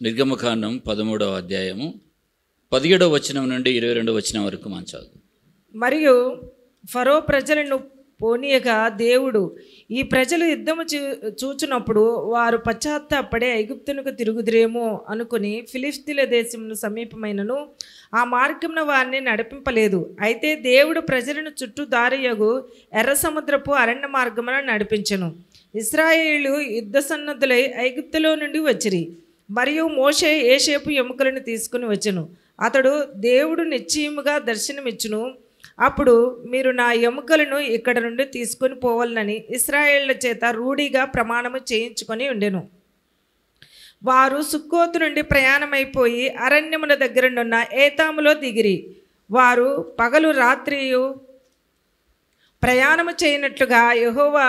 నిర్గమకాండం 13వ అధ్యాయము 17వ వచనం నుండి 22వ వచనం వరకు మనం చదువు. మరియు ఫరో ప్రజలను పోనీయగా దేవుడు, ఈ ప్రజలు యుద్ధము చూచునప్పుడు వారు పశ్చాత్తాపడే ఐగుప్తునకు తిరుగుదురేమో అనుకుని ఫిలిష్తీయుల దేశమును సమీపమైనను ఆ మార్గమున వారిని నడిపింపలేదు. అయితే దేవుడు ప్రజలను చుట్టూ దారియగు ఎర్ర సముద్రపు అరణ్య మార్గమున నడిపించెను. ఇశ్రాయేలు యుద్ధ సన్నద్ధులై ఐగుప్తులో నుండి వచ్చిరి. మరియు మోషే యోసేపు ఎముకలను తీసుకుని వచ్చెను. అతడు దేవుడు నిశ్చయముగా దర్శనమిచ్చును. అప్పుడు మీరు నా ఎముకలను ఇక్కడ నుండి తీసుకొని పోవాలని ఇశ్రాయేళ్ల చేత రూఢిగా ప్రమాణము చేయించుకొని ఉండెను. వారు సుక్కోతు నుండి ప్రయాణమైపోయి అరణ్యముల దగ్గరనున్న ఏతాములో దిగిరి. వారు పగలు రాత్రియు ప్రయాణము చేయనట్లుగా యెహోవా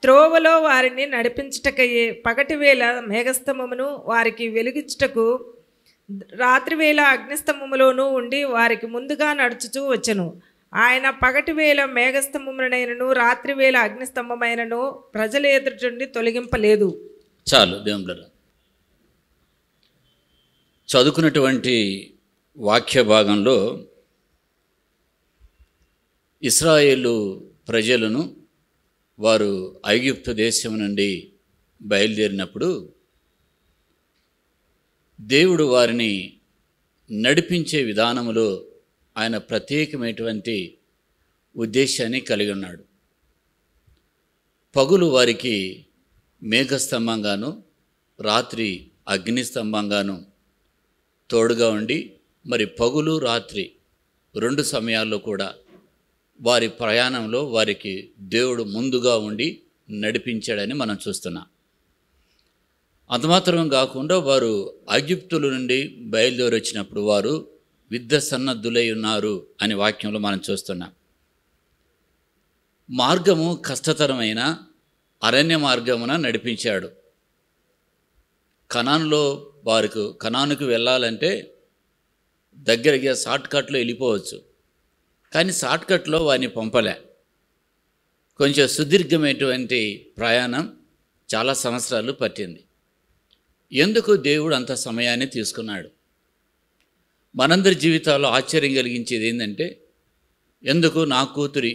త్రోవలో వారిని నడిపించుటకయ్యే పగటివేళ మేఘస్తంభమును వారికి వెలుగించుటకు రాత్రివేళ అగ్నిస్తంభములోనూ ఉండి వారికి ముందుగా నడుచుచూ వచ్చెను. ఆయన పగటివేళ మేఘస్తంభమునైనను రాత్రివేళ అగ్నిస్తంభమైనను ప్రజల ఎదుటి తొలగింపలేదు. చాలు దేవుళ్ళ చదువుకున్నటువంటి వాక్య భాగంలో ఇశ్రాయేలు ప్రజలను వారు ఐగుప్తు దేశం నుండి బయలుదేరినప్పుడు దేవుడు వారిని నడిపించే విధానములో ఆయన ప్రత్యేకమైనటువంటి ఉద్దేశాన్ని కలిగి ఉన్నాడు. పగులు వారికి మేఘస్తంభంగాను రాత్రి అగ్నిస్తంభంగాను తోడుగా ఉండి మరి పగులు రాత్రి రెండు సమయాల్లో కూడా వారి ప్రయాణంలో వారికి దేవుడు ముందుగా ఉండి నడిపించాడని మనం చూస్తున్నాం. అంతమాత్రం కాకుండా వారు ఐగుప్తుల నుండి బయలుదేరి వచ్చినప్పుడు వారు యుద్ధ సన్నద్ధులై ఉన్నారు అని వాక్యంలో మనం చూస్తున్నాం. మార్గము కష్టతరమైన అరణ్య మార్గమున నడిపించాడు. కనానుకు వెళ్ళాలంటే దగ్గరగా షార్ట్కట్లో వెళ్ళిపోవచ్చు, కానీ షార్ట్కట్లో వారిని పంపలే. కొంచెం సుదీర్ఘమైనటువంటి ప్రయాణం చాలా సంవత్సరాలు పట్టింది. ఎందుకు దేవుడు అంత సమయాన్ని తీసుకున్నాడు? మనందరి జీవితాల్లో ఆశ్చర్యం కలిగించేది ఏంటంటే, ఎందుకు నా కూతురి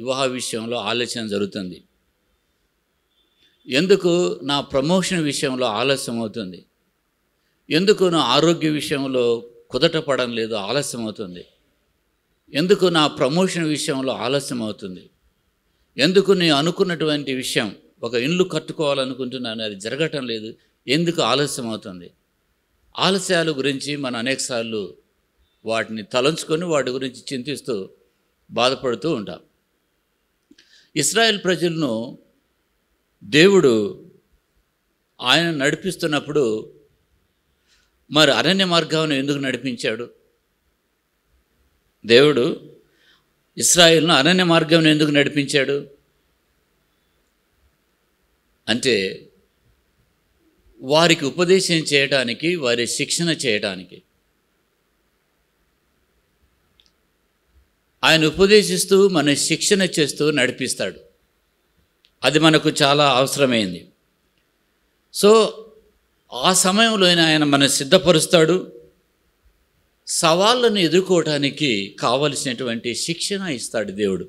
వివాహ విషయంలో ఆలోచన జరుగుతుంది, ఎందుకు నా ప్రమోషన్ విషయంలో ఆలస్యం అవుతుంది, ఎందుకు నా ఆరోగ్య విషయంలో కుదటపడం లేదు ఆలస్యం అవుతుంది, ఎందుకు నా ప్రమోషన్ విషయంలో ఆలస్యం అవుతుంది, ఎందుకు నేను అనుకున్నటువంటి విషయం ఒక ఇల్లు కట్టుకోవాలనుకుంటున్నాను అది జరగటం లేదు, ఎందుకు ఆలస్యం అవుతుంది? ఆలస్యాల గురించి మనం అనేకసార్లు వాటిని తలంచుకొని వాటి గురించి చింతిస్తూ బాధపడుతూ ఉంటాం. ఇశ్రాయేల్ ప్రజలను దేవుడు ఆయన నడిపిస్తున్నప్పుడు మరి అరణ్య మార్గాన్ని ఎందుకు నడిపించాడు? దేవుడు ఇశ్రాయేలును అరణ్య మార్గం ఎందుకు నడిపించాడు అంటే, వారికి ఉపదేశం చేయడానికి, వారి శిక్షణ చేయడానికి. ఆయన ఉపదేశిస్తూ మన శిక్షణ చేస్తూ నడిపిస్తాడు. అది మనకు చాలా అవసరమైంది. సో ఆ సమయంలో ఆయన మనం సిద్ధపరుస్తాడు. సవాళ్ళను ఎదుర్కోవటానికి కావలసినటువంటి శిక్షణ ఇస్తాడు దేవుడు.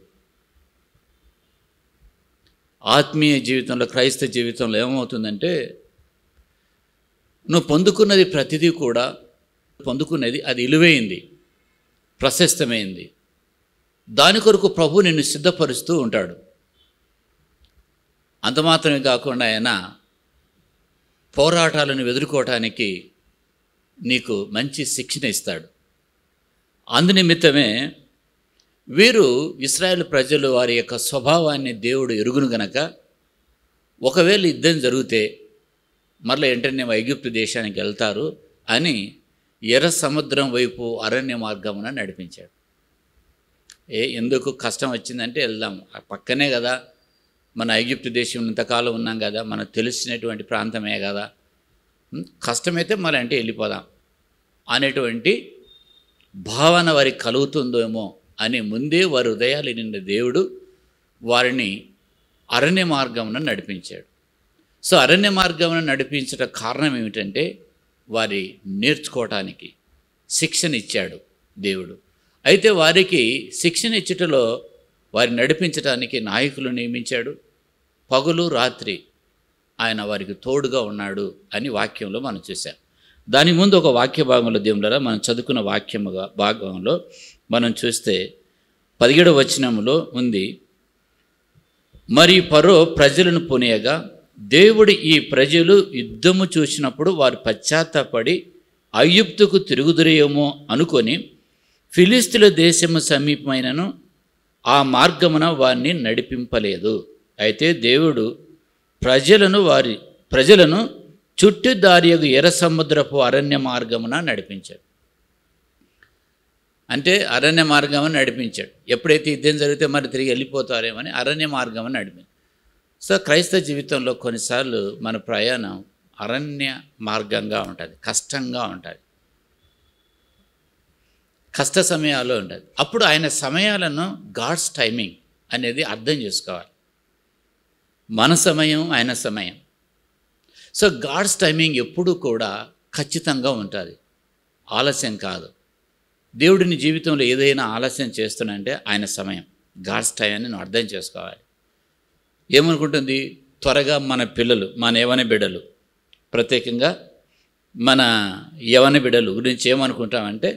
ఆత్మీయ జీవితంలో, క్రైస్తవ జీవితంలో ఏమవుతుందంటే, నువ్వు పొందుకున్నది ప్రతిదీ కూడా పొందుకున్నది అది విలువైంది, ప్రశస్తమైంది. దాని కొరకు ప్రభు నిన్ను సిద్ధపరుస్తూ ఉంటాడు. అంత మాత్రమే కాకుండా ఆయన పోరాటాలను ఎదుర్కోవటానికి నీకు మంచి శిక్షణ ఇస్తాడు. అందునిమిత్తమే వీరు ఇశ్రాయేలు ప్రజలు వారి యొక్క స్వభావాన్ని దేవుడు ఎరుగును గనక, ఒకవేళ యుద్ధం జరిగితే మరలా వెంటనే ఐగుప్తు దేశానికి వెళ్తారు అని ఎర్ర సముద్రం వైపు అరణ్య మార్గమున నడిపించాడు. ఎందుకు కష్టం వచ్చిందంటే వెళ్దాం, పక్కనే కదా, మన ఐగుప్తు దేశం ఇంతకాలం ఉన్నాం కదా, మనకు తెలిసినటువంటి ప్రాంతమే కదా, కష్టమైతే మళ్ళీ అంటే వెళ్ళిపోదాం అనేటువంటి భావన వారికి కలుగుతుందేమో అని ముందే వారి హృదయాలు నిండిన దేవుడు వారిని అరణ్య మార్గమున నడిపించాడు. సో అరణ్య మార్గమున నడిపించడం కారణం ఏమిటంటే, వారి నేర్చుకోవటానికి శిక్షణ ఇచ్చాడు దేవుడు. అయితే వారికి శిక్షణ ఇచ్చుటలో వారి నడిపించడానికి నాయకులు నియమించాడు. పగలు రాత్రి ఆయన వారికి తోడుగా ఉన్నాడు అని వాక్యంలో మనం చూసాం. దాని ముందు ఒక వాక్య భాగంలో దేవులారా మనం చదువుకున్న భాగంలో మనం చూస్తే 17వ వచనంలో ఉంది, మరి ఫరో ప్రజలను పోనీయగా దేవుడు ఈ ప్రజలు యుద్ధము చూసినప్పుడు వారు పశ్చాత్తాపడి ఐగుప్తుకు తిరుగుదురేమో అనుకొని ఫిలిష్తీయుల దేశము సమీపమైనను ఆ మార్గమున వారిని నడిపింపలేదు. అయితే దేవుడు ప్రజలను చుట్టూ దారియగు ఎర్ర సముద్రపు అరణ్య మార్గమున నడిపించాడు. అంటే అరణ్య మార్గమున నడిపించాడు. ఎప్పుడైతే యుద్ధం జరిగితే మరి తిరిగి వెళ్ళిపోతారేమని అరణ్య మార్గమున నడిపించాడు. సో క్రైస్తవ జీవితంలో కొన్నిసార్లు మన ప్రయాణం అరణ్య మార్గంగా ఉంటుంది, కష్టంగా ఉంటుంది, కష్ట సమయాల్లో ఉంటుంది. అప్పుడు ఆయన సమయాలను గాడ్స్ టైమింగ్ అనేది అర్థం చేసుకోవాలి. మన సమయం ఆయన సమయం. సో గాడ్స్ టైమింగ్ ఎప్పుడూ కూడా ఖచ్చితంగా ఉంటుంది, ఆలస్యం కాదు. దేవుడిని జీవితంలో ఏదైనా ఆలస్యం చేస్తున్నంటే ఆయన సమయం, గాడ్స్ టైం అని నువ్వు అర్థం చేసుకోవాలి. ఏమనుకుంటుంది త్వరగా మన పిల్లలు, మన యవన బిడ్డలు, ప్రత్యేకంగా మన యవన బిడ్డలు గురించి ఏమనుకుంటామంటే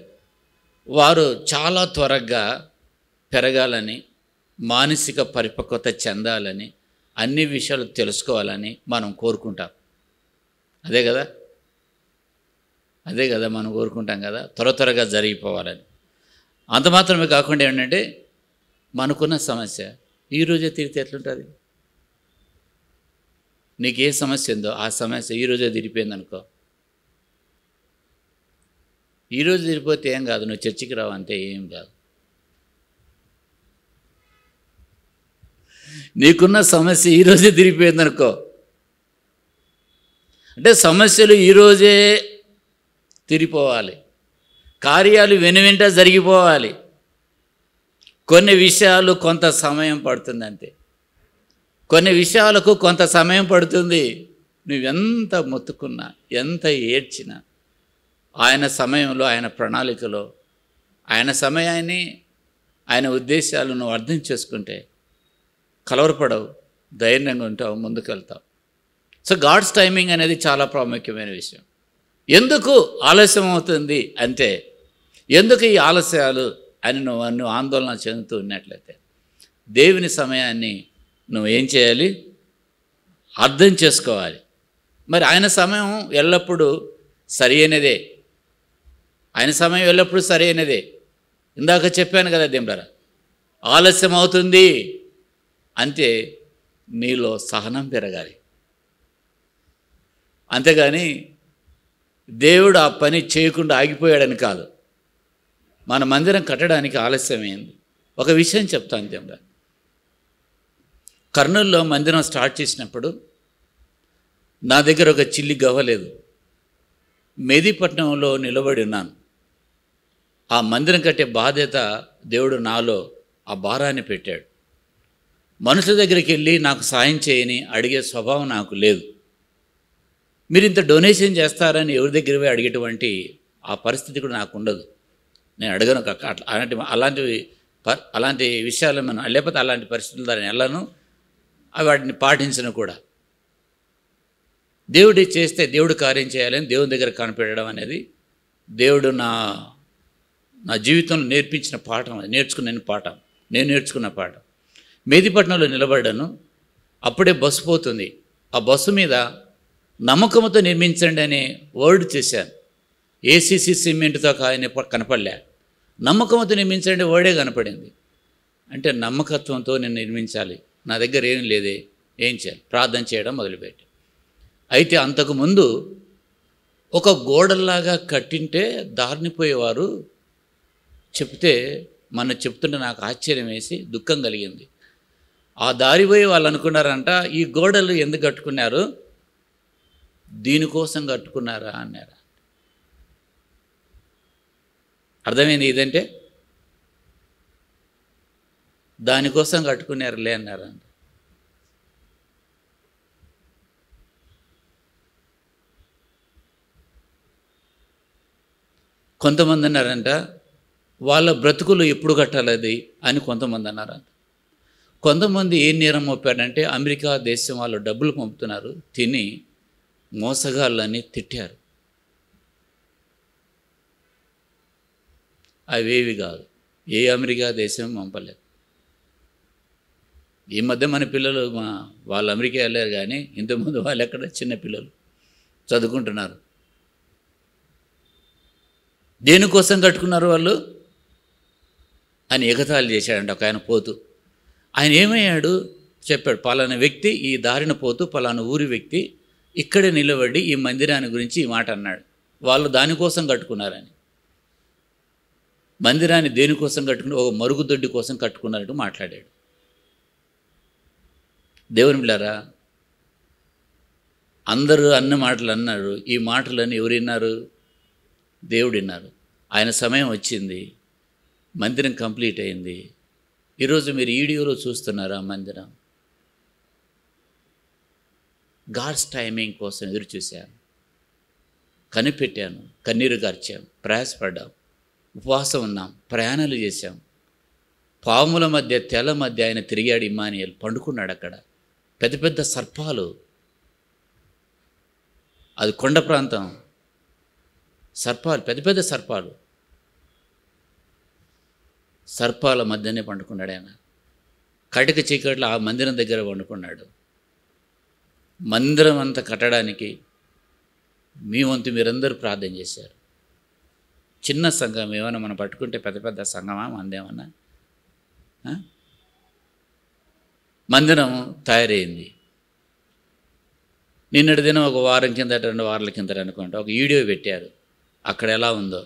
వారు చాలా త్వరగా పెరగాలని, మానసిక పరిపక్వత చెందాలని, అన్ని విషయాలు తెలుసుకోవాలని మనం కోరుకుంటాం. అదే కదా మనం కోరుకుంటాం కదా, త్వరగా జరిగిపోవాలని. అంత మాత్రమే కాకుండా ఏంటంటే మనకున్న సమస్య ఈరోజే తీరితే ఎట్లుంటుంది? నీకు ఏ సమస్య ఉందో ఆ సమస్య ఈరోజే తీరిపోయింది అనుకో. ఈరోజు తీరిపోతే ఏం కాదు, నువ్వు చర్చికి రావు, అంతే, ఏం కాదు. నీకున్న సమస్య ఈరోజే తీరిపోయింది అనుకో. అంటే సమస్యలు ఈరోజే తీరిపోవాలి, కార్యాలు వెనువెంట జరిగిపోవాలి. కొన్ని విషయాలు కొంత సమయం పడుతుంది, అంతే. కొన్ని విషయాలకు కొంత సమయం పడుతుంది. నువ్వెంత మొత్తుకున్నా, ఎంత ఏడ్చినా, ఆయన సమయంలో, ఆయన ప్రణాళికలో, ఆయన సమయాన్ని, ఆయన ఉద్దేశాలను నువ్వు అర్థం చేసుకుంటే కలవరపడవు, ధైర్యంగా ఉంటావు, ముందుకెళ్తావు. సో గాడ్స్ టైమింగ్ అనేది చాలా ప్రాముఖ్యమైన విషయం. ఎందుకు ఆలస్యం అవుతుంది అంటే, ఎందుకు ఈ ఆలస్యాలు అని నువ్వు ఆందోళన చెందుతూ ఉన్నట్లయితే దేవుని సమయాన్ని నువ్వు ఏం చేయాలి? అర్థం చేసుకోవాలి. మరి ఆయన సమయం ఎల్లప్పుడూ సరి అయినదే. ఆయన సమయం ఎల్లప్పుడూ సరి అయినదే. ఇందాక చెప్పాను కదా దేవుడారా, ఆలస్యం అవుతుంది అంటే నీలో సహనం పెరగాలి. అంతేగాని దేవుడు ఆ పని చేయకుండా ఆగిపోయాడని కాదు. మన మందిరం కట్టడానికి ఆలస్యమైంది. ఒక విషయం చెప్తాను దేవుడా, కర్నూలులో మందిరం స్టార్ట్ చేసినప్పుడు నా దగ్గర ఒక చిల్లి గవ్వలేదు. మెహదీపట్నంలో నిలబడి ఉన్నాను. ఆ మందిరం కట్టే బాధ్యత దేవుడు నాలో ఆ భారాన్ని పెట్టాడు. మనుషుల దగ్గరికి వెళ్ళి నాకు సాయం చేయని అడిగే స్వభావం నాకు లేదు. మీరు ఇంత డొనేషన్ చేస్తారని ఎవరి దగ్గర పోయి అడిగేటువంటి ఆ పరిస్థితి కూడా నాకు ఉండదు. నేను అడగను. అలాంటి విషయాలు మనం, లేకపోతే అలాంటి పరిస్థితులు దాన్ని వెళ్ళను, వాటిని పాటించను కూడా. దేవుడి చేస్తే దేవుడు కార్యం చేయాలని దేవుని దగ్గర కనిపెట్టడం అనేది దేవుడు నా జీవితంలో నేర్పించిన పాఠం, నేను నేర్చుకున్న పాఠం. మెహదీపట్నంలో నిలబడ్డాను. అప్పుడే బస్సు పోతుంది. ఆ బస్సు మీద నమ్మకంతో నిర్మించండి అనే వర్డ్ చేశాను. ఏసీసీ సిమెంట్తో కనపడలే, నమ్మకంతో నిర్మించండి వర్డే కనపడింది. అంటే నమ్మకత్వంతో నేను నిర్మించాలి. నా దగ్గర ఏం లేదే, ఏం చేయాలి? ప్రార్థన చేయడం మొదలుపెట్టి. అయితే అంతకుముందు ఒక గోడల్లాగా కట్టింటే దారినిపోయేవారు చెప్తే చెప్తుంటే నాకు ఆశ్చర్యం వేసి దుఃఖం కలిగింది. ఆ దారిపోయి వాళ్ళు అనుకున్నారంట, ఈ గోడలు ఎందుకు కట్టుకున్నారు? దీనికోసం కట్టుకున్నారా అన్నారు. అర్థమైంది ఇదంటే? దానికోసం కట్టుకున్నారులే అన్నారంట. కొంతమంది అన్నారంట వాళ్ళ బ్రతుకులు ఎప్పుడు కట్టాలది అని కొంతమంది అన్నారంట. కొంతమంది ఏం నేరం మోపారంటే అమెరికా దేశం వాళ్ళు డబ్బులు పంపుతున్నారు తిని మోసగాళ్ళని తిట్టారు. అవేవి కాదు, ఏ అమెరికా దేశం పంపలేదు. ఈ మధ్య మన పిల్లలు వాళ్ళు అమెరికా వెళ్ళారు, కానీ ఇంతకుముందు వాళ్ళు ఎక్కడ చిన్న పిల్లలు చదువుకుంటున్నారు. దేనికోసం కట్టుకున్నారు వాళ్ళు అని ఎగతాళి చేశాడంట ఒక ఆయన పోతూ. ఆయన ఏమయ్యాడు చెప్పాడు, పలానా వ్యక్తి ఈ దారిన పోతూ పలానా ఊరి వ్యక్తి ఇక్కడే నిలబడి ఈ మందిరాన్ని గురించి ఈ మాట అన్నాడు. వాళ్ళు దానికోసం కట్టుకున్నారని. మందిరాన్ని దేనికోసం కట్టుకుని ఒక మరుగుదొడ్డి కోసం కట్టుకున్నారంటూ మాట్లాడాడు. దేవుని బిడ్డలారా, అందరూ అన్న మాటలు అన్నారు. ఈ మాటలని ఎవరు విన్నారు? దేవుడు విన్నారు. ఆయన సమయం వచ్చింది, మందిరం కంప్లీట్ అయింది. ఈరోజు మీరు వీడియోలో చూస్తున్నారా మందిరం? గాడ్స్ టైమింగ్ కోసం ఎదురు చూశాను, కనిపెట్టాను, కన్నీరు గార్చాం, ప్రయాసపడ్డాం, ఉపవాసం ఉన్నాం, ప్రయాణాలు చేశాం. పాముల మధ్య తెల మధ్య ఆయన తిరిగాడు. ఇమ్మానుయేల్ పండుకున్నాడు అక్కడ. పెద్ద పెద్ద సర్పాలు, అది కొండ ప్రాంతం, సర్పాలు, పెద్ద పెద్ద సర్పాలు, సర్పాల మధ్యనే పండుకున్నాడు ఆయన. కటిక చీకట్లో ఆ మందిరం దగ్గర పండుకున్నాడు. మందిరం అంతా కట్టడానికి మీ వంతు మీరందరూ ప్రార్థన చేశారు. చిన్న సంఘం ఏమైనా మనం పట్టుకుంటే పెద్ద పెద్ద సంఘమా మందేమన్నా? మందిరం తయారైంది. నిన్నటి దినం ఒక వారం కిందట 2 వారాల కిందట అనుకుంటా ఒక వీడియో పెట్టారు. అక్కడ ఎలా ఉందో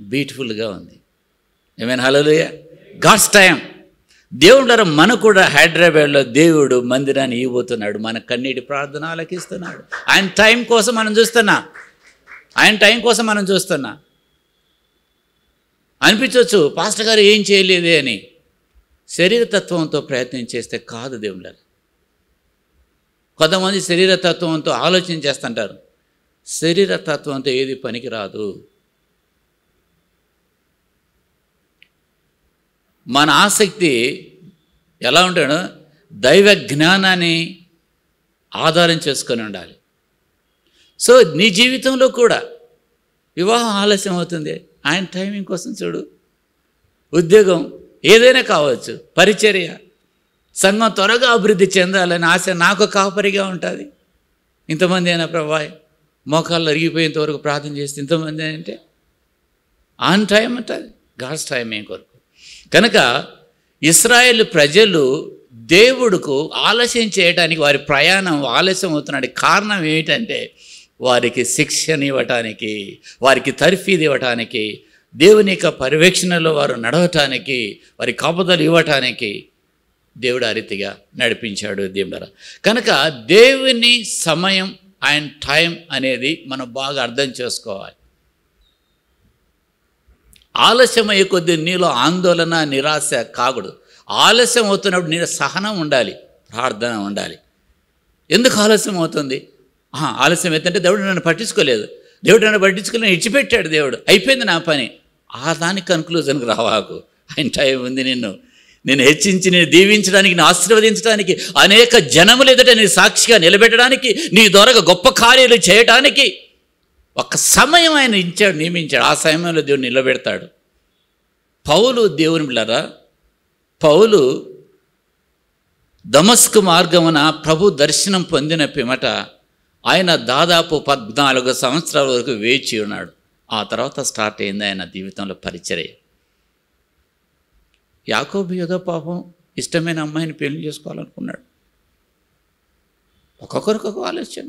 బ్యూటిఫుల్గా ఉంది. ఏమైనా హల్లెలూయా. God's time. దేవుడు మన కూడా హైదరాబాద్లో దేవుడు మందిరాన్ని ఇవ్వబోతున్నాడు. మన కన్నీటి ప్రార్థన ఆలకిస్తున్నాడు. ఆయన టైం కోసం మనం చూస్తున్నా. ఆయన టైం కోసం మనం చూస్తున్నా. అనిపించవచ్చు పాస్టర్ గారు ఏం చేయలేదే అని. శరీరతత్వంతో ప్రయత్నం చేస్తే కాదు దేవుళ్ళ. కొంతమంది శరీరతత్వంతో ఆలోచన చేస్తుంటారు. శరీరతత్వంతో ఏది పనికి రాదు. మన ఆసక్తి ఎలా ఉంటాడో దైవ జ్ఞానాన్ని ఆధారం చేసుకొని ఉండాలి. సో నీ జీవితంలో కూడా వివాహం ఆలస్యం అవుతుంది, ఆయన టైమింగ్ కోసం చూడు. ఉద్యోగం ఏదైనా కావచ్చు, పరిచర్య, సంఘం త్వరగా అభివృద్ధి చెందాలని ఆశ నాకు కాపరిగా ఉంటుంది. ఇంతమంది అయినా ప్రభా మోకాళ్ళు అరిగిపోయేంత వరకు ప్రార్థన చేస్తే ఇంతమంది అంటే ఆన్ టైం ఉంటుంది. గాడ్స్ టైమింగ్ కొరకు. కనుక ఇశ్రాయేలు ప్రజలు దేవుడుకు ఆలస్యం చేయడానికి, వారి ప్రయాణం ఆలస్యం అవుతున్నాడు. కారణం ఏమిటంటే వారికి శిక్షణ ఇవ్వటానికి, వారికి తర్ఫీదు ఇవ్వటానికి, దేవుని యొక్క పర్యవేక్షణలో వారు నడవటానికి, వారి కాపుదలు ఇవ్వటానికి దేవుడు ఆ రీతిగా నడిపించాడు దేవుడా. కనుక దేవుని సమయం, ఆయన టైం అనేది మనం బాగా అర్థం చేసుకోవాలి. ఆలస్యం అయ్యే కొద్దీ నీలో ఆందోళన, నిరాశ కాకూడదు. ఆలస్యం అవుతున్నప్పుడు నీలో సహనం ఉండాలి, ప్రార్థన ఉండాలి. ఎందుకు ఆలస్యం అవుతుంది? ఆలస్యం అవుతుంటే దేవుడు నన్ను పట్టించుకోలేదు, దేవుడు నన్ను పట్టించుకోలేని ఇచ్చిపెట్టాడు, దేవుడు అయిపోయింది నా పని. దానికి కన్క్లూజన్కి రావాకు. ఆయన టైం ఉంది. నేను హెచ్చించి, నేను దీవించడానికి, నేను ఆశీర్వదించడానికి, అనేక జనములు ఎదుట నీ సాక్షిగా నిలబెట్టడానికి, నీ ద్వారా గొప్ప కార్యాలు చేయడానికి ఒక సమయం ఆయన ఇచ్చాడు, నియమించాడు. ఆ సమయంలో దేవుడు నిలబెడతాడు. పౌలు దేవుని బిడ్డలారా, పౌలు దమస్కు మార్గమున ప్రభు దర్శనం పొందిన పిమ్మట ఆయన దాదాపు 14 సంవత్సరాల వరకు వేచి ఉన్నాడు. ఆ తర్వాత స్టార్ట్ అయింది ఆయన జీవితంలో పరిచర్య. యాకోబు ఏదో పాపం ఇష్టమైన అమ్మాయిని పెళ్లి చేసుకోవాలనుకున్నాడు. ఒక్కొక్కరికి ఒక ఆలోచన,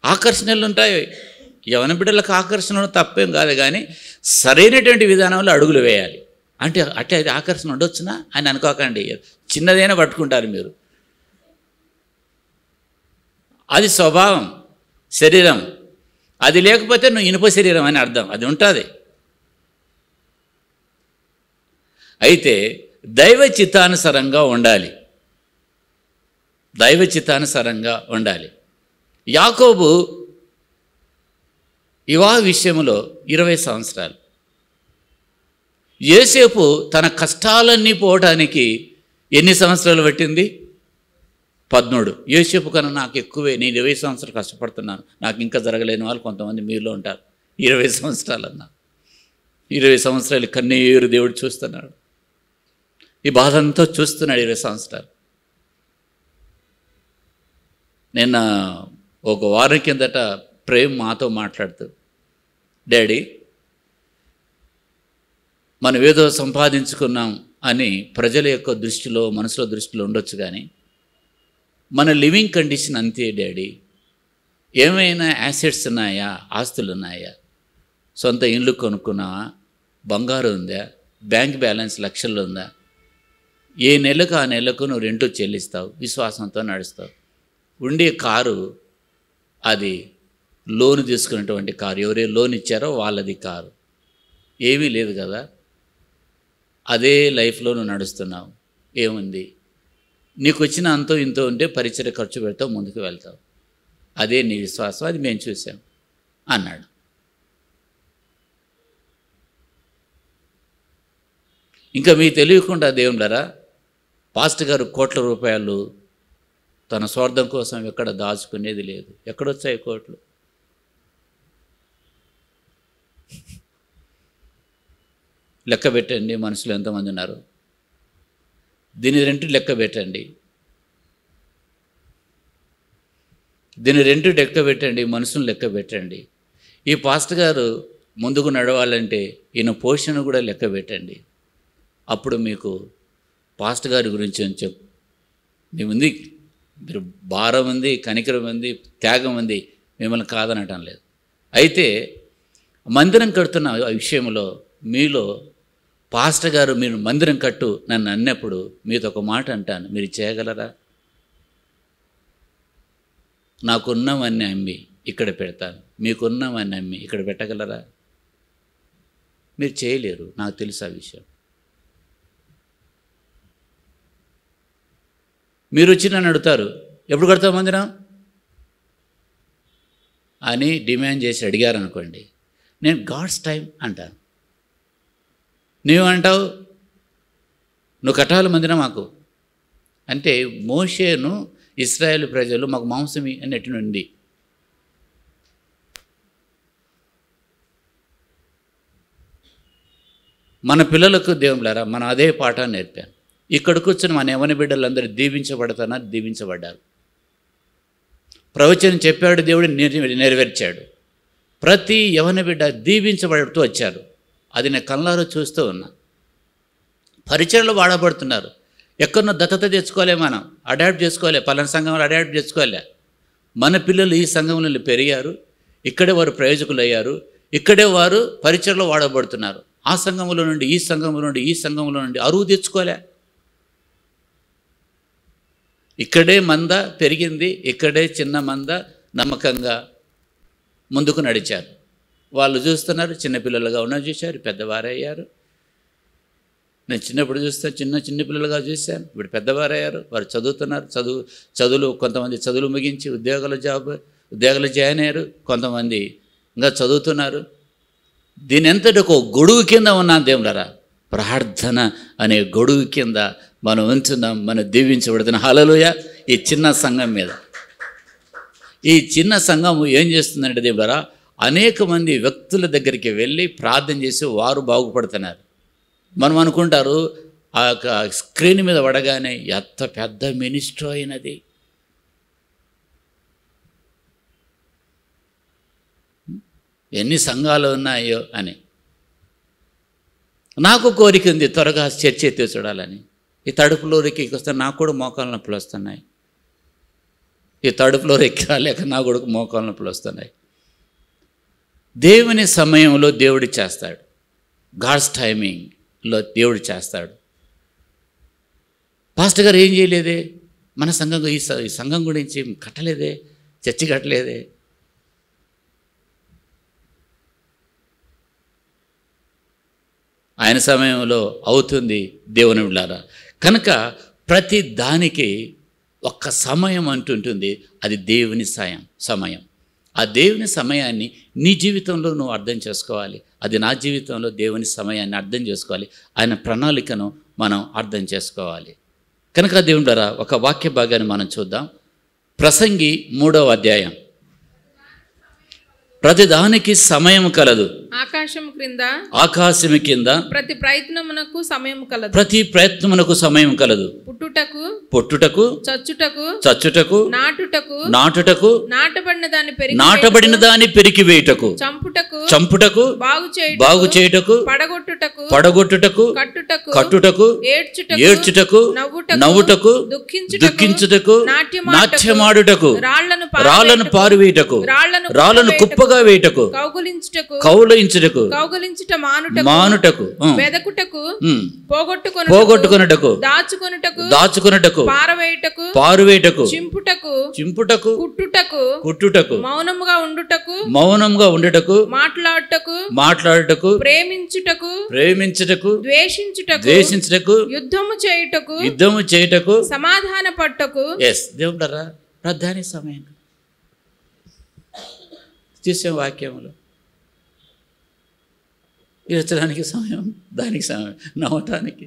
ఆకర్షణలు ఉంటాయి. యవన బిడ్డలకు ఆకర్షణలు తప్పేం కాదు, కానీ సరైనటువంటి విధానంలో అడుగులు వేయాలి. అంటే అట్టే అది ఆకర్షణ ఉండొచ్చునా అని అనుకోకండి. చిన్నదైనా పట్టుకుంటారు మీరు. అది స్వభావం, శరీరం. అది లేకపోతే నువ్వు ఇనుప శరీరం అని అర్థం. అది ఉంటుంది. అయితే దైవ చిత్తానుసారంగా ఉండాలి. దైవ చిత్తానుసారంగా ఉండాలి. యాకోబు వివాహ విషయంలో 20 సంవత్సరాలు. యోసేపు తన కష్టాలన్నీ పోవటానికి ఎన్ని సంవత్సరాలు పట్టింది? 13. యోసేపు కన్నా నాకు ఎక్కువే. నేను 20 సంవత్సరాలు కష్టపడుతున్నాను. నాకు ఇంకా జరగలేని వాళ్ళు కొంతమంది మీలో ఉంటారు. 20 సంవత్సరాలన్నా 20 సంవత్సరాలు కన్నీరు దేవుడు చూస్తున్నాడు. ఈ బాధ అంతా చూస్తున్నాడు 20 సంవత్సరాలు. నిన్న ఒక వారం కిందట ప్రేమ్ మాతో మాట్లాడుతూ, డాడీ మనం ఏదో సంపాదించుకున్నాం అని ప్రజల యొక్క దృష్టిలో, మనసులో దృష్టిలో ఉండొచ్చు, కానీ మన లివింగ్ కండిషన్ అంతే డాడీ. ఏమైనా యాసెట్స్ ఉన్నాయా, ఆస్తులు ఉన్నాయా, సొంత ఇల్లు కొనుక్కున్నావా, బంగారం ఉందా, బ్యాంక్ బ్యాలెన్స్ లక్షల్లో ఉందా, ఏ నెలకు ఆ నెలకు నువ్వు రెంట్ చెల్లిస్తావు, విశ్వాసంతో నడుస్తావు. ఉండే కారు అది లోన్ తీసుకున్నటువంటి కారు, ఎవరే లోన్ ఇచ్చారో వాళ్ళది కారు. ఏమీ లేదు కదా, అదే లైఫ్లో నువ్వు నడుస్తున్నావు. ఏముంది, నీకు వచ్చిన అంతో ఇంతో ఉంటే పరిచయ ఖర్చు పెడతావు, ముందుకు వెళ్తావు. అదే నీ విశ్వాసం, అది మేము చూసాం అన్నాడు. ఇంకా మీకు తెలియకుండా దేవుళ్ళరా, పాస్టర్ గారు కోట్ల రూపాయలు తన స్వార్థం కోసం ఎక్కడ దాచుకునేది లేదు. ఎక్కడొచ్చాయి కోట్లు? లెక్క పెట్టండి, మనుషులు ఎంతమంది ఉన్నారు. దీని రెంటు లెక్క పెట్టండి, దీని రెంటు లెక్క పెట్టండి, మనుషులను లెక్క పెట్టండి. ఈ పాస్టర్ గారు ముందుకు నడవాలంటే ఈయన పోషణ కూడా లెక్క పెట్టండి. అప్పుడు మీకు పాస్టర్ గారి గురించి ఉంది, మీరు భారం ఉంది, కనికరం ఉంది, త్యాగం ఉంది, మిమ్మల్ని కాదనటం లేదు. అయితే మందిరం కడుతున్న విషయంలో మీలో పాస్టర్ గారు మీరు మందిరం కట్టు నన్ను అన్నప్పుడు మీతో ఒక మాట అంటాను, మీరు చేయగలరా? నాకున్నవన్నీ అమ్మి ఇక్కడ పెడతాను, మీకున్నవన్నీ అమ్మి ఇక్కడ పెట్టగలరా? మీరు చేయలేరు, నాకు తెలుసు ఆ విషయం. మీరు వచ్చి నన్ను అడుగుతారు, ఎప్పుడు కడతావు మందిరం అని డిమాండ్ చేసి అడిగారు అనుకోండి, నేను గాడ్స్ టైం అంటాను. నువ్వేమంటావు? నువ్వు కట్టాలి మందిరం మాకు అంటే. మోషేను ఇశ్రాయేల్ ప్రజలు మాకు మాంసమి అన్నట్టు నుండి మన పిల్లలకు దేవులారా మనం అదే పాఠాన్ని నేర్పాను. ఇక్కడ కూర్చొని మన యవ్వన బిడ్డలందరూ దీవించబడ్డారు. ప్రవచనం చెప్పాడు, దేవుడు నెరవేర్చాడు. ప్రతి యవ్వన బిడ్డ దీవించబడుతూ వచ్చారు. అది నేను కళ్ళారో చూస్తూ ఉన్నా. పరిచయలు వాడబడుతున్నారు. ఎక్కడో దత్తత తెచ్చుకోలే, మనం అడాప్ట్ చేసుకోలే, పలానా సంఘంలో అడాప్ట్ చేసుకోలే. మన పిల్లలు ఈ సంఘంలో పెరిగారు, ఇక్కడే వారు ప్రయోజకులు అయ్యారు, ఇక్కడే వారు పరిచయలో వాడబడుతున్నారు. ఆ సంఘంలో నుండి ఈ సంఘంలో నుండి ఈ సంఘంలో నుండి అరువు తెచ్చుకోలే. ఇక్కడే మంద పెరిగింది, ఇక్కడే చిన్న మంద నమ్మకంగా ముందుకు నడిచారు. వాళ్ళు చూస్తున్నారు, చిన్నపిల్లలుగా ఉన్న చూశారు, పెద్దవారయ్యారు. నేను చిన్నప్పుడు చూస్తే చిన్న పిల్లలుగా చూశాను, ఇప్పుడు పెద్దవారయ్యారు. వారు చదువుతున్నారు, చదువులు కొంతమంది చదువులు ముగించి ఉద్యోగాలు జాయిన్ అయ్యారు, కొంతమంది ఇంకా చదువుతున్నారు. దీని ఎంతటి ఒక గొడుగు కింద ఉన్నాను దేవులారా, ప్రార్థన అనే గొడుగు కింద మనం ఉంచున్నాం, మనం దీవించబడుతున్నాం. హల్లెలూయా. ఈ చిన్న సంఘం మీద, ఈ చిన్న సంఘం ఏం చేస్తుందంటే దేవులారా, అనేక మంది వ్యక్తుల దగ్గరికి వెళ్ళి ప్రార్థన చేసి వారు బాగుపడుతున్నారు. మనం అనుకుంటారు ఆ యొక్క స్క్రీన్ మీద పడగానే ఎంత పెద్ద మినిస్ట్రీ అయినది, ఎన్ని సంఘాలు ఉన్నాయో అని. నాకు కోరిక ఉంది త్వరగా చర్చ ఎత్తి చూడాలని. ఈ థర్డ్ ఫ్లోర్కి వస్తే నాకు కూడా మోకాళ్ళ నొప్పులు వస్తున్నాయి. ఈ థర్డ్ ఫ్లోర్ ఎక్కలేక నా కూడా మోకాళ్ళ నొప్పులు వస్తున్నాయి. దేవుని సమయంలో దేవుడు చేస్తాడు. గాడ్స్ టైమింగ్ లో దేవుడు చేస్తాడు. పాస్టర్ గారు ఏం చేయలేదే, మన సంఘం ఈ సంఘం గురించి కట్టలేదే, చర్చి కట్టలేదే. ఆయన సమయంలో అవుతుంది దేవుని బిడ్డలారా. కనుక ప్రతి దానికి ఒక్క సమయం అంటుంటుంది, అది దేవుని సమయం. ఆ దేవుని సమయాన్ని నీ జీవితంలో నువ్వు అర్థం చేసుకోవాలి, అది నా జీవితంలో దేవుని సమయాన్ని అర్థం చేసుకోవాలి, ఆయన ప్రణాళికను మనం అర్థం చేసుకోవాలి. కనుక దేవుని బిడ్డలారా, ఒక వాక్య భాగాన్ని మనం చూద్దాం. ప్రసంగి 3వ అధ్యాయం. ప్రతిదానికి సమయం కలదు, ఆకాశము కింద ప్రతి ప్రయత్నమునకు సమయం కలదు. పుట్టుటకు చచ్చుటకు నాటుటకు నాటబడిన దాని పెరికివేయుటకు చంపుటకు బాగు చేయుటకు పడగొట్టుటకు కట్టుటకు ఏడ్చుటకు నవ్వుటకు దుఃఖించుటకు నాట్యమాడుటకు రాళ్లను పారువేయుటకు రాళ్లను కుప్పగా వేయుటకు కౌలించుటకు మానుటకు పోగొట్టుకొనుటకు దాచుకొనుటకు పారువేయుటకు చింపుటకు కుట్టుటకు మౌనముగా ఉండుటకు మాట్లాడుటకు ప్రేమించుటకు ద్వేషించుటకు యుద్ధము చేయుటకు సమాధాన పట్టుటకు. దేవుడారా, ప్రధాని సమయం చూసే వాక్యంలో ఇరచడానికి సమయం, దానికి సమయం, నవ్వటానికి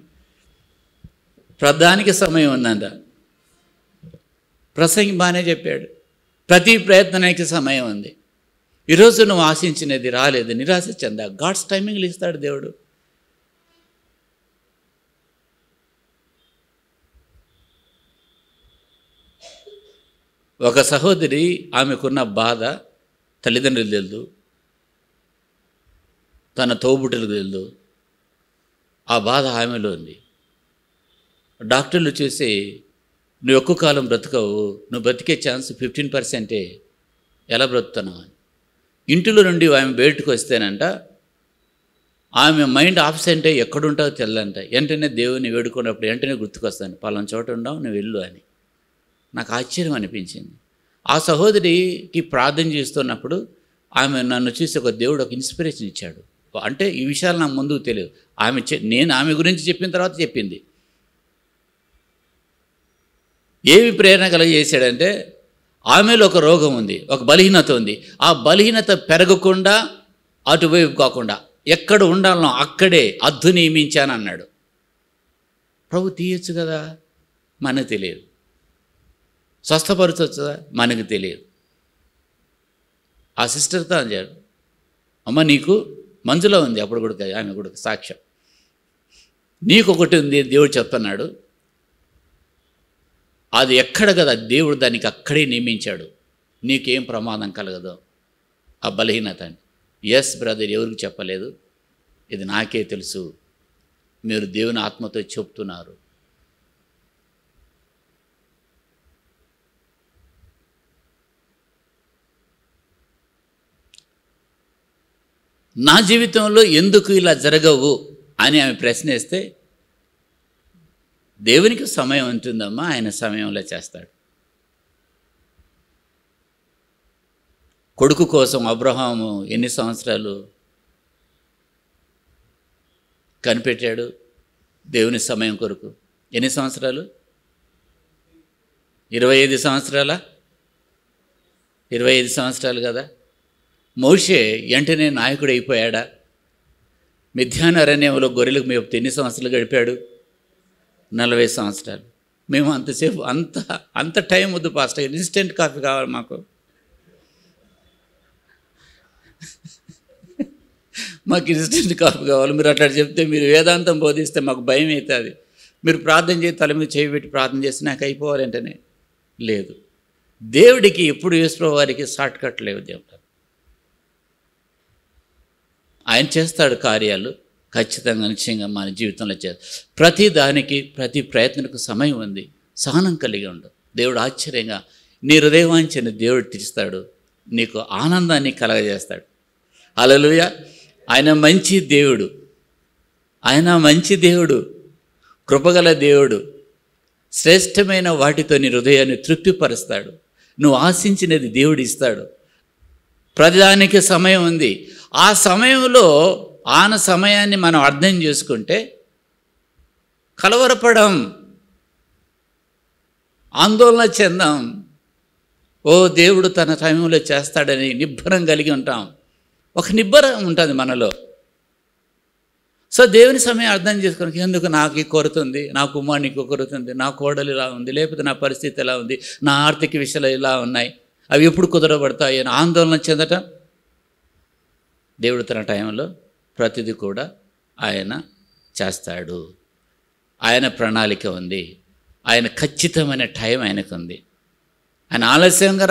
ప్రధానికి సమయం ఉందంట. ప్రసంగి బాగానే చెప్పాడు, ప్రతి ప్రయత్నానికి సమయం ఉంది. ఈరోజు నువ్వు ఆశించినది రాలేదు, నిరాశ చెందా, గాడ్స్ టైమింగ్లు ఇస్తాడు దేవుడు. ఒక సహోదరి, ఆమెకున్న బాధ తల్లిదండ్రులు తెలుదు, తన తోబుట్టులకు తెలుదు, ఆ బాధ ఆమెలో ఉంది. డాక్టర్లు చూసి నువ్వు ఎక్కువ కాలం బ్రతకవు, నువ్వు బ్రతికే ఛాన్స్ 15%, ఎలా బ్రతుకుతున్నావు అని. ఇంటిలో నుండి ఆమె బయటకు వస్తేనంట, ఆమె మైండ్ ఆబ్సెంట్ అయ్యి ఎక్కడుంటావో తెల్లంట. వెంటనే దేవుని వేడుకున్నప్పుడు వెంటనే గుర్తుకొస్తాను, పలానా చోట ఉండవు, నువ్వు వెళ్ళు అని. నాకు ఆశ్చర్యం అనిపించింది. ఆ సహోదరికి ప్రార్థన చేస్తున్నప్పుడు ఆమె నన్ను చూసి ఒక దేవుడు ఒక ఇన్స్పిరేషన్ ఇచ్చాడు. అంటే ఈ విషయాలు నాకు ముందుకు తెలియదు, నేను ఆమె గురించి చెప్పిన తర్వాత చెప్పింది. ఏమి ప్రేరణ కలిగజేశాడంటే, ఆమెలో ఒక రోగం ఉంది, ఒక బలహీనత ఉంది. ఆ బలహీనత పెరగకుండా అటువైపు కాకుండా ఎక్కడ ఉండాలనో అక్కడే అద్దు నియమించాను అన్నాడు. ప్రభు తీయచ్చు కదా, మనకు తెలియదు. స్వస్థపరచవచ్చుదా, మనకు తెలియదు. ఆ సిస్టర్తో అన్నాడు, అమ్మ నీకు మంచులో ఉంది. అప్పుడు కూడా ఆమె కూడా సాక్ష్యం, నీకు ఒకటి ఉంది దేవుడు చెప్తున్నాడు, అది ఎక్కడ కదా దేవుడు దానికి అక్కడే నియమించాడు, నీకేం ప్రమాదం కలగదు ఆ బలహీనత అని. ఎస్ బ్రదర్, ఎవరికి చెప్పలేదు, ఇది నాకే తెలుసు, మీరు దేవుని ఆత్మతో చెప్తున్నారు. నా జీవితంలో ఎందుకు ఇలా జరగవు అని ఆమె ప్రశ్నిస్తే, దేవునికి సమయం ఉంటుందమ్మా, ఆయన సమయంలో చేస్తాడు. కొడుకు కోసం అబ్రహాము ఎన్ని సంవత్సరాలు కనిపెట్టాడు దేవుని సమయం కొరకు? ఎన్ని సంవత్సరాలు? 25 సంవత్సరాల 25 సంవత్సరాలు కదా. మోషే వెంటనే నాయకుడు అయిపోయాడా? మిథ్యాను అరణ్యంలో గొర్రెలకు మేపుతూ ఎన్ని సంవత్సరాలు గడిపాడు? 40 సంవత్సరాలు. మేము అంతసేపు అంత టైం వద్దు పాస్టర్, ఇన్స్టెంట్ కాఫీ కావాలి మాకు. మాకు ఇన్స్టెంట్ కాఫీ కావాలి. మీరు అట్లా చెప్తే, మీరు వేదాంతం బోధిస్తే మాకు భయం అవుతుంది. మీరు ప్రార్థన చేసి తల మీద చేయి పెట్టి ప్రార్థన చేసి నాకు అయిపోవాలంటేనే లేదు. దేవుడికి ఎప్పుడు యేసు వారికి షార్ట్ కట్ లేవు. దేవుడు ఆయన చేస్తాడు కార్యాలు, ఖచ్చితంగా నిశ్చయంగా మన జీవితంలో చేస్తాడు. ప్రతి దానికి ప్రతి ప్రయత్నానికి సమయం ఉంది. సహనం కలిగి ఉండు. దేవుడు ఆశ్చర్యంగా నీ హృదయవాంఛని దేవుడు తీరుస్తాడు, నీకు ఆనందాన్ని కలగజేస్తాడు. హల్లెలూయా. ఆయన మంచి దేవుడు. ఆయన మంచి దేవుడు, కృపగల దేవుడు. శ్రేష్టమైన వాటితో నీ హృదయాన్ని తృప్తిపరుస్తాడు. నువ్వు ఆశించినది దేవుడు ఇస్తాడు. ప్రతిదానికి సమయం ఉంది. ఆ సమయంలో ఆన సమయాన్ని మనం అర్థం చేసుకుంటే కలవరపడం, ఆందోళన చెందాం. ఓ దేవుడు తన సమయంలో చేస్తాడని నిబ్బరం కలిగి ఉంటాం. ఒక నిబ్బరం ఉంటుంది మనలో. సో దేవుని సమయం అర్థం చేసుకోవడానికి, ఎందుకు నాకు ఈ కొరత ఉంది, నా కుమారునికి కొరత ఉంది, నా కోడలు ఇలా ఉంది, లేకపోతే నా పరిస్థితి ఎలా ఉంది, నా ఆర్థిక విషయాలు ఇలా ఉన్నాయి, అవి ఎప్పుడు కుదరబడతాయి అని ఆందోళన చెందటం. దేవుడు తన టైంలో ప్రతిదీ కూడా ఆయన చేస్తాడు. ఆయన ప్రణాళిక ఉంది. ఆయన ఖచ్చితమైన టైం ఆయనకు ఉంది. ఆయన ఆలస్యంగా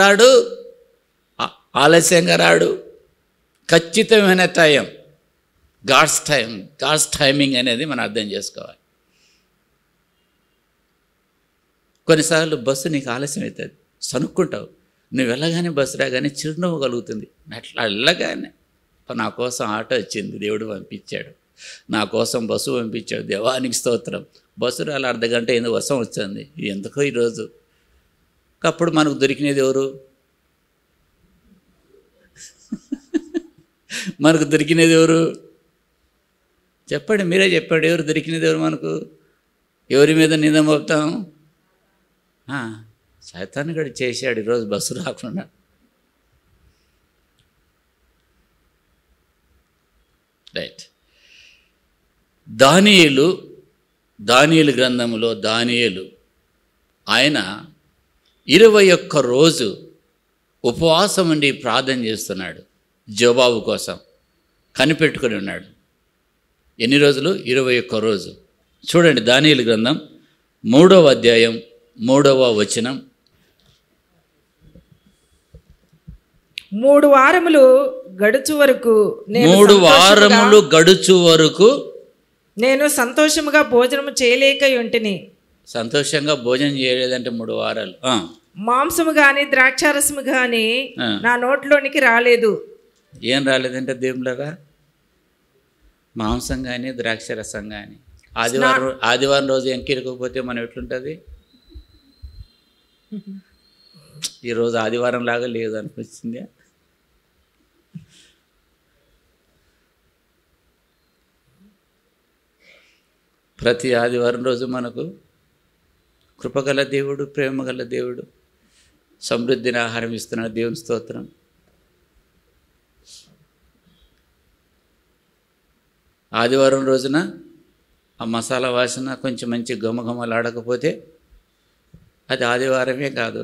రాడు. ఖచ్చితమైన టైం, గాడ్స్ టైమింగ్ అనేది మనం అర్థం చేసుకోవాలి. కొన్నిసార్లు బస్సు నీకు ఆలస్యం అవుతుంది, సనుక్కుంటావు. నువ్వు వెళ్ళగానే బస్సు రాగానే చిరునవ్వు కలుగుతుంది. అట్లా వెళ్ళగానే నా కోసం ఆటో వచ్చింది, దేవుడు పంపించాడు, నా కోసం బస్సు పంపించాడు, దేవానికి స్తోత్రం. బస్సు రాలి అర్ధగంట ఎందుకు వర్షం వచ్చింది, ఎందుకో ఈరోజు. అప్పుడు మనకు దొరికినది ఎవరు? మనకు దొరికినది ఎవరు? చెప్పండి, మీరే చెప్పండి. ఎవరు దొరికినది ఎవరు మనకు? ఎవరి మీద నింద మోపుతాం? సైతాన్ని కూడా చేశాడు ఈరోజు బస్సు రాకుండా. రైట్. దానియేలు గ్రంథంలో దానియేలు ఆయన 21 రోజు ఉపవాసం ఉండి ప్రార్థన చేస్తున్నాడు. జవాబు కోసం కనిపెట్టుకుని ఉన్నాడు. ఎన్ని రోజులు? 21 రోజు. చూడండి, దానియేలు గ్రంథం 3వ అధ్యాయం 3వ వచనం. 3 వారములు గడుచు వరకు 3 వారములు గడుచు వరకు నేను సంతోషముగా భోజనము చేయలేక ఉంటిని. సంతోషంగా భోజనం చేయలేదంటే 3 వారాలు. మాంసము గాని ద్రాక్షారసము గాని నా నోట్లోనికి రాలేదు. ఏం రాలేదంటే దేవుళ్ళరా? మాంసం కానీ ద్రాక్షరసం కానీ. ఆదివారం రోజు ఎంకిరకపోతే మనం ఎట్లుంటుంది? ఈరోజు ఆదివారం లాగా లేదు అనిపించింది. ప్రతి ఆదివారం రోజు మనకు కృపగల దేవుడు, ప్రేమగల దేవుడు, సమృద్ధిని ఆహారం ఇస్తున్నాడు. దేవుని స్తోత్రం. ఆదివారం రోజున ఆ మసాలా వాసన కొంచెం మంచి గుమగుమలాడకపోతే అది ఆదివారమే కాదు.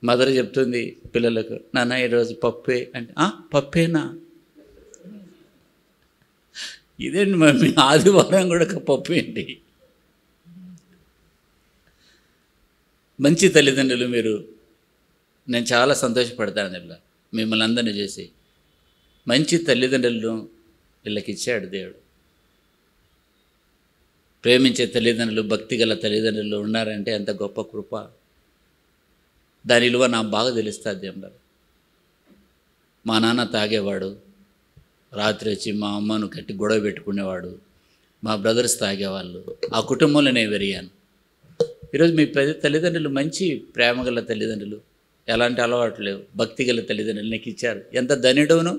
మదర్ చెప్తుంది పిల్లలకు, నాన్న ఈరోజు పప్పే అంటే, పప్పేనా? ఇదేంటి మమ్మీ, ఆదివారం కూడా పప్పు ఏంటి? మంచి తల్లిదండ్రులు మీరు. నేను చాలా సంతోషపడతాను ఇలా మిమ్మల్ని అందరినీ చేసి. మంచి తల్లిదండ్రులను వీళ్ళకి ఇచ్చాడు దేవుడు. ప్రేమించే తల్లిదండ్రులు, భక్తిగల తల్లిదండ్రులు ఉన్నారంటే అంత గొప్ప కృప. దాని విలువ నాకు బాగా తెలుస్తుంది దేవుడు. మా నాన్న తాగేవాడు, రాత్రి వచ్చి మా అమ్మను కట్టి గొడవ పెట్టుకునేవాడు, మా బ్రదర్స్ తాగేవాళ్ళు. ఆ కుటుంబంలో నేను పెరిగాను. ఈరోజు మీ తల్లిదండ్రులు మంచి ప్రేమగల తల్లిదండ్రులు, ఎలాంటి అలవాట్లు లేవు, భక్తిగల తల్లిదండ్రులు నీకు ఇచ్చారు. ఎంత ధనిడవును.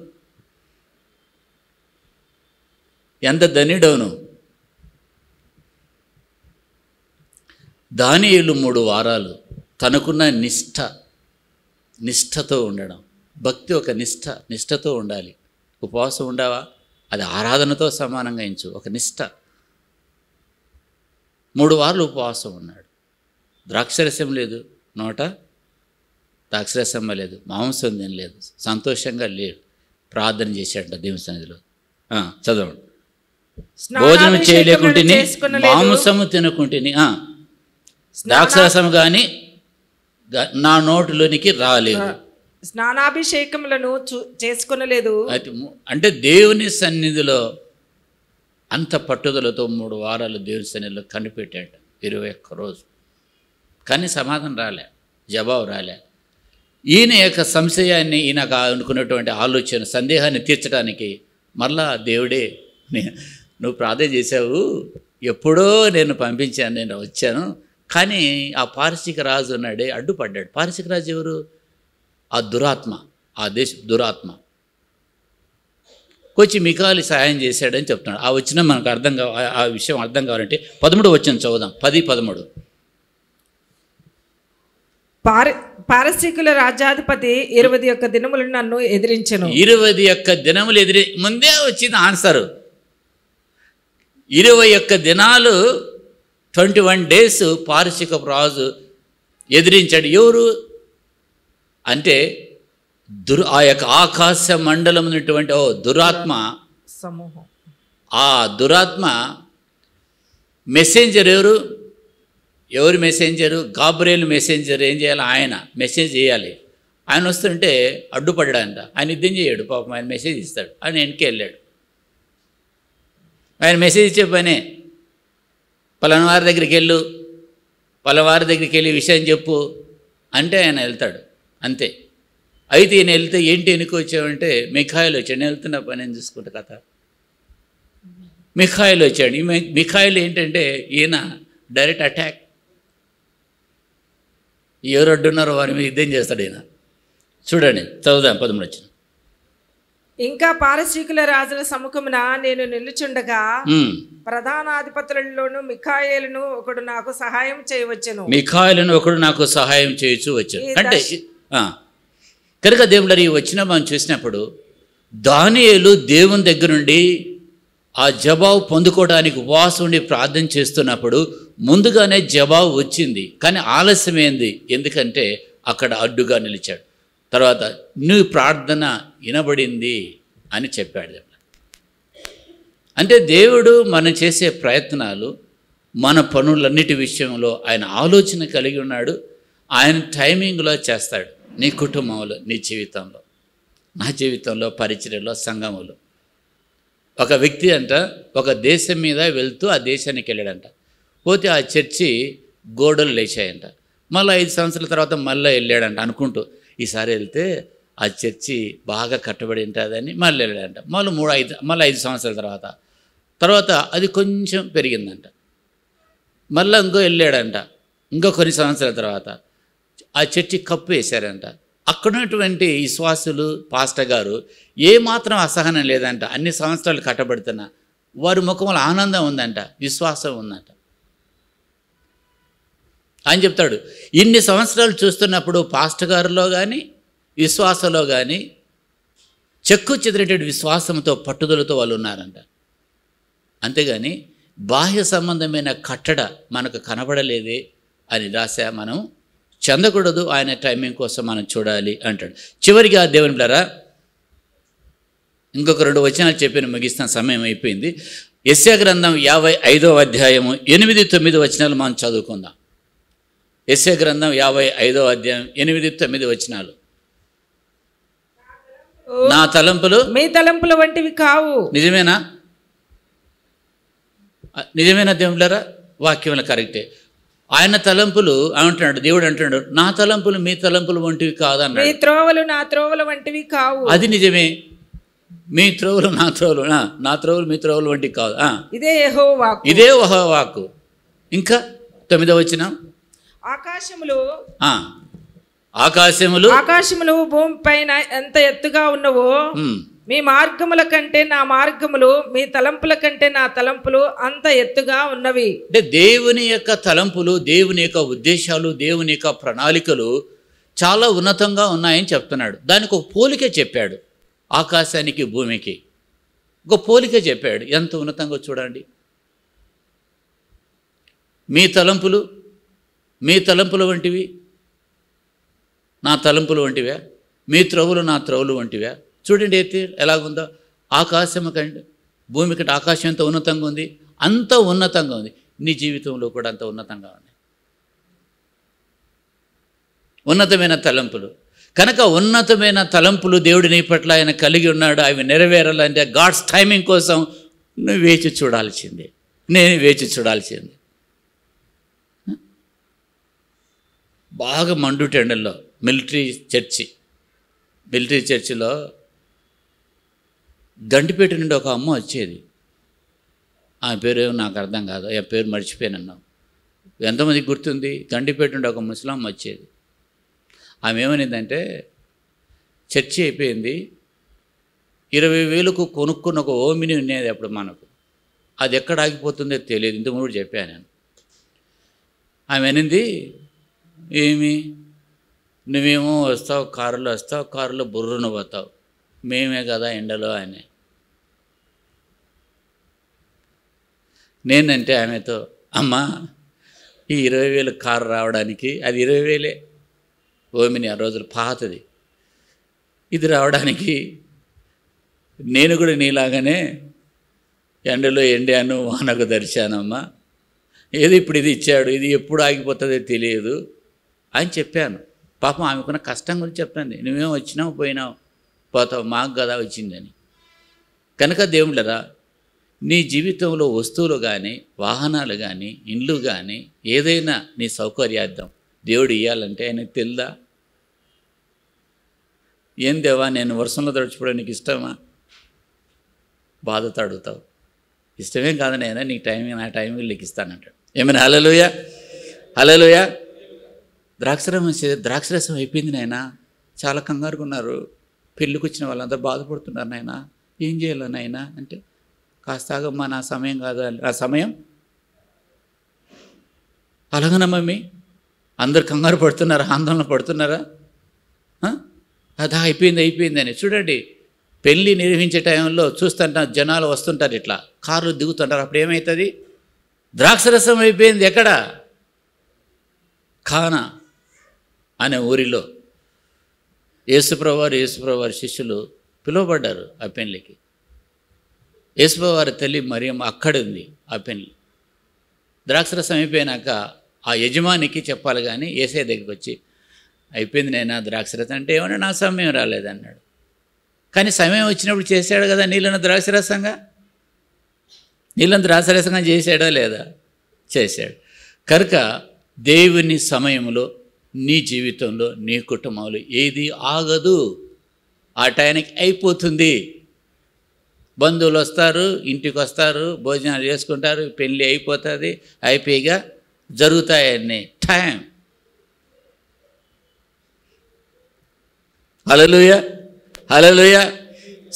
దానియేలు 3 వారాలు తనకున్న నిష్ఠతో ఉండడం. భక్తి ఒక నిష్ఠతో ఉండాలి. ఉపవాసం ఉండవా? అది ఆరాధనతో సమానంగా ఎంచు. ఒక నిష్ఠ. 3 వారాలు ఉపవాసం ఉన్నాడు. ద్రాక్షరసం లేదు నోట, ద్రాక్షరసం లేదు, మాంసం తినలేదు, సంతోషంగా లేడు. ప్రార్థన చేశాడంట దేవుని సన్నిధిలో. చదవండి. భోజనం చేయలేకుంటేని, మాంసము తినకుంటేని, ద్రాక్షరసం కానీ నా నోటిలోనికి రాలేదు. స్నానాభిషేకములను చేసుకొనలేదు. అంటే దేవుని సన్నిధిలో అంత పట్టుదలతో 3 వారాలు దేవుని సన్నిధిలో కనిపెట్టాడు. 21 రోజు. కానీ సమాధానం రాలే, జవాబు రాలే. ఈయన యొక్క సంశయాన్ని, ఈయన అనుకున్నటువంటి ఆలోచన సందేహాన్ని తీర్చడానికి మరలా దేవుడే నువ్వు ప్రార్థన చేశావు, ఎప్పుడో నేను పంపించాను, నేను వచ్చాను, కానీ ఆ పారసీక రాజు ఉన్నాడే అడ్డుపడ్డాడు. పారసీక రాజు ఎవరు? ఆ దురాత్మ, ఆ దేశ దురాత్మ వచ్చి మికాలి సహాయం చేశాడని చెప్తున్నాడు. ఆ వచ్చిన మనకు ఆ విషయం అర్థం కావాలంటే 13 వచనం చదువుదాం. 10-13. పారసీకుల రాజ్యాధిపతి 21 దినములు నన్ను ఎదిరించెను. 21 దినములు ముందే వచ్చింది ఆన్సరు. 21 దినాలు 21 డేస్ పారసీక రాజు ఎదిరించాడు. ఎవరు అంటే ఆ యొక్క ఆకాశ మండలం ఉన్నటువంటి దురాత్మ సమూహం. ఆ దురాత్మ మెసెంజర్ ఎవరు మెసెంజరు? Gabriel messenger. ఏం చేయాలి? ఆయన మెసేజ్ చేయాలి. ఆయన వస్తుంటే అడ్డుపడ్డాడంట. ఆయన యుద్ధం చేయడు, పాపం ఆయన మెసేజ్ ఇస్తాడు. ఆయన వెనక్కి వెళ్ళాడు. ఆయన మెసేజ్ ఇచ్చే పనే, పలానా వారి దగ్గరికి వెళ్ళు, పలావారి దగ్గరికి వెళ్ళి విషయం చెప్పు అంటే ఆయన వెళ్తాడు, అంతే. అయితే ఈయన వెళ్తే ఏంటి వెనుక వచ్చావంటే మిఖాయిల్ వచ్చాడు. నేను వెళ్తున్న పని నేను చూసుకుంటా కథ. మిఖాయిల్ వచ్చాడు. ఈ మిఖాయిల్ ఏంటంటే ఈయన డైరెక్ట్ అటాక్. ఎవరు అడ్డున్నారో వారి మీద యుద్ధం చేస్తాడు ఈయన. చూడండి, చదువుదాం 13 వచ్చిన. ఇంకా పారసీకుల రాజుల సముఖమున నేను నిలుచుండగా ప్రధానాధిపతులలోను మిఖాయేలును ఒకడు నాకు సహాయం చేయవచ్చును. మిఖాయేలును ఒకడు నాకు సహాయం చేయొచ్చు వచ్చాను. అంటే కనుక దేవుళ్ళని వచ్చిన మనం చూసినప్పుడు దానియేలు దేవుని దగ్గర నుండి ఆ జవాబు పొందుకోవడానికి ఉపవాసం ఉండి ప్రార్థన చేస్తున్నప్పుడు ముందుగానే జవాబు వచ్చింది, కానీ ఆలస్యమైంది. ఎందుకంటే అక్కడ అడ్డుగా నిలిచాడు. తర్వాత నీ ప్రార్థన వినబడింది అని చెప్పాడు. అంటే దేవుడు మనం చేసే ప్రయత్నాలు, మన పనులన్నిటి విషయంలో ఆయన ఆలోచన కలిగి ఉన్నాడు. ఆయన టైమింగ్లో చేస్తాడు. నీ కుటుంబంలో, నీ జీవితంలో, నా జీవితంలో, పరిచర్యలో, సంఘములో. ఒక వ్యక్తి అంట ఒక దేశం మీద వెళ్తూ ఆ దేశానికి వెళ్ళాడంట. పోతే ఆ చర్చి గోడలు లేచాయంట. మళ్ళీ 5 సంవత్సరాల తర్వాత మళ్ళీ వెళ్ళాడంట అనుకుంటూ, ఈసారి వెళ్తే ఆ చర్చి బాగా కట్టబడి ఉంటుందని మళ్ళీ వెళ్ళాడంట. మళ్ళీ 5 సంవత్సరాల తర్వాత అది కొంచెం పెరిగిందంట. మళ్ళీ వెళ్ళాడంట. కొన్ని సంవత్సరాల తర్వాత ఆ చర్చి కప్పు వేశారంట. అక్కడున్నటువంటి విశ్వాసులు, పాస్టర్ గారు ఏమాత్రం అసహనం లేదంట. అన్ని సంవత్సరాలు కట్టబడుతున్నా వారి ముఖంలో ఆనందం ఉందంట, విశ్వాసం ఉందంట. ఆయన చెప్తాడు, ఇన్ని సంవత్సరాలు చూస్తున్నప్పుడు పాస్టర్ గారిలో కానీ విశ్వాసంలో కానీ చెక్కు చెదిరేటటువంటి విశ్వాసంతో, పట్టుదలతో వాళ్ళు ఉన్నారంట. అంతేగాని బాహ్య సంబంధమైన కట్టడ మనకు కనబడలేదే అని రాశా మనం చెందకూడదు. ఆయన టైమింగ్ కోసం మనం చూడాలి అంటాడు. చివరిగా దేవుని బిడ్డలారా, ఇంకొక 2 వచనాలు చెప్పిన ముగిస్తున్న సమయం అయిపోయింది. యెషయా గ్రంథం 55వ అధ్యాయము 8-9 వచనాలు మనం చదువుకుందాం. యెషయా గ్రంథం 55వ అధ్యాయం 8-9 వచనాలు. నా తలంపులు మీ తలంపుల వంటివి కావు. నిజమేనా? నిజమేనా దేవుళ్ళారా? వాక్యంలో కరెక్టే. ఆయన తలంపులు అంటున్నాడు, దేవుడు అంటున్నాడు, నా తలంపులు మీ తలంపులు వంటివి కాదన్నాడు. మీ త్రోవలు నా త్రోవల వంటివి కావు. అది నిజమే. మీ త్రోవలు నా త్రోవలు, నా త్రోవలు మీ త్రోవలు వంటివి కాదు. ఇదే యెహోవా వాక్కు. ఇదే యెహోవా వాక్కు. ఇంకా 9వ వచనం. ఆకాశములు భూమి పైన ఎంత ఎత్తుగా ఉన్నవో మీ మార్గముల కంటే నా మార్గములు, మీ తలంపుల కంటే నా తలంపులు అంత ఎత్తుగా ఉన్నవి. అంటే దేవుని యొక్క తలంపులు, దేవుని యొక్క ఉద్దేశాలు, దేవుని యొక్క ప్రణాళికలు చాలా ఉన్నతంగా ఉన్నాయని చెప్తున్నాడు. దానికి ఒక పోలిక చెప్పాడు. ఆకాశానికి భూమికి ఒక పోలిక చెప్పాడు. ఎంత ఉన్నతంగా చూడండి. మీ తలంపులు వంటివి నా తలంపులు వంటివా? మీ త్రోవులు నా త్రోవులు వంటివా? చూడండి అయితే ఎలాగుందో. ఆకాశం కంటే భూమి కంటే ఆకాశం ఎంత ఉన్నతంగా ఉంది, అంత ఉన్నతంగా ఉంది. నీ జీవితంలో కూడా అంత ఉన్నతంగా ఉంది. ఉన్నతమైన తలంపులు కనుక, ఉన్నతమైన తలంపులు దేవుడి నీ పట్ల ఆయన కలిగి ఉన్నాడు. అవి నెరవేరాలంటే గాడ్స్ టైమింగ్ కోసం నువ్వు వేచి చూడాల్సిందే, నేను వేచి చూడాల్సిందే. బాగా మండుటెండల్లో మిలిటరీ చర్చిలో గంటిపేట నుండి ఒక అమ్మ వచ్చేది. ఆమె పేరు నాకు అర్థం కాదు, ఆ పేరు మర్చిపోయానన్నావు. ఎంతమందికి గుర్తుంది? గంటిపేట నుండి ఒక ముసలమ్మ వచ్చేది. ఆమె ఏమనిందంటే, చర్చి అయిపోయింది, 20,000కు కొనుక్కున్న ఒక ఓమిని ఉండేది అప్పుడు మనకు, అది ఎక్కడ ఆగిపోతుందో తెలియదు. ఇంతకుముందు చెప్పాను నేను. ఆమె అనింది, ఏమి నువ్వేమో వస్తావు, కారులో బుర్రను పోతావు, మేమే కదా ఎండలో అని. నేనంటే ఆమెతో, అమ్మా ఈ 20,000 కారు రావడానికి, అది 20,000 ఓమిని, ఆ రోజులు పాతది, ఇది రావడానికి నేను కూడా నీలాగానే ఎండలో ఎండాను, వానకు దర్శానమ్మా, ఏదో ఇప్పుడు ఇది ఇచ్చాడు, ఇది ఎప్పుడు ఆగిపోతుందో తెలియదు అని చెప్పాను. పాపం ఆమెకున్న కష్టం గురించి చెప్తాను. నువ్వేం వచ్చినావు పోయినావు పోతావు, మాకు కదా వచ్చిందని. కనుక దేవుళ్ళరా, నీ జీవితంలో వస్తువులు కానీ, వాహనాలు కానీ, ఇండ్లు కానీ, ఏదైనా నీ సౌకర్యార్థం దేవుడు ఇవ్వాలంటే ఆయనకు తెలుదా? ఏం దేవా, నేను వర్షంలో తడిచిపోవడం నీకు ఇష్టమా? బాధతో అడుగుతావు. ఇష్టమేం కాదనైనా నీ నా టైంకి నీకు ఇస్తానంటాడు. ఏమైనా హల్లెలూయా. ద్రాక్షరసం అయిపోయింది నాయనా, చాలా కంగారుగా ఉన్నారు, పెళ్ళికి వచ్చిన వాళ్ళందరూ బాధపడుతున్నారు నాయనా, ఏం చేయాలి నాయనా అంటే, కాస్త ఆగమ్మా, నా సమయం కాదు. ఆ సమయం అలాగనా మమ్మీ? అందరు కంగారు పడుతున్నారా, ఆందోళన పడుతున్నారా? అదా అయిపోయింది అని. చూడండి, పెళ్ళి నిర్వహించే టైంలో చూస్తుంటారు, జనాలు వస్తుంటారు, ఇట్లా కార్లు దిగుతుంటారు. అప్పుడు ఏమవుతుంది? ద్రాక్షరసం అయిపోయింది. ఎక్కడ? ఖానా అనే ఊరిలో యేసుప్రభువారి శిష్యులు పిలువబడ్డారు ఆ పెళ్ళికి. యేసుప్రభువారి తల్లి మరియమ్మ అక్కడ ఉంది ఆ పెళ్ళి. ద్రాక్షరసం అయిపోయినాక ఆ యజమానికి చెప్పాలి కానీ యేసయ్య దగ్గరికి వచ్చి, అయిపోయింది నైనా ద్రాక్షరసం అంటే, ఏమన్నా నా సమయం రాలేదన్నాడు. కానీ సమయం వచ్చినప్పుడు చేశాడు కదా నీళ్ళను ద్రాక్షరసంగా చేశాడా లేదా? చేశాడు. కనుక దేవుని సమయంలో నీ జీవితంలో, నీ కుటుంబంలో ఏది ఆగదు, ఆ టైంకి అయిపోతుంది. బంధువులు వస్తారు, ఇంటికి వస్తారు, భోజనాలు చేసుకుంటారు, పెళ్ళి అయిపోతుంది, అయిపోయిగా జరుగుతాయన్నీ. టైం. హల్లెలూయా.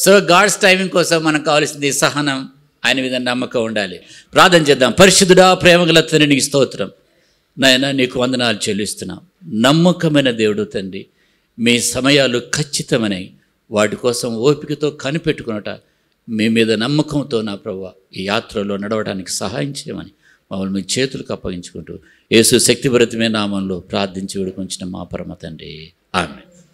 సో గాడ్స్ టైమింగ్ కోసం మనకు కావాల్సింది సహనం, ఆయన మీద నమ్మకం ఉండాలి. ప్రార్థన చేద్దాం. పరిశుద్ధుడా, ప్రేమగల తండ్రి, నీకు స్తోత్రం నాయనా, నీకు వందనాలు చెల్లిస్తున్నాం. నమ్మకమైన దేవుడు తండ్రి, మీ సమయాలు ఖచ్చితమని వాటి కోసం ఓపికతో కనిపెట్టుకున్నట మీ మీద నమ్మకంతో నా ప్రభువా ఈ యాత్రలో నడవడానికి సహాయం చేయమని మమ్మల్ని మీ చేతులకు అప్పగించుకుంటూ యేసు శక్తిభరితమైన నామంలో ప్రార్థించి వేడుకొంచిన మా పరమ తండ్రి, ఆమేన్.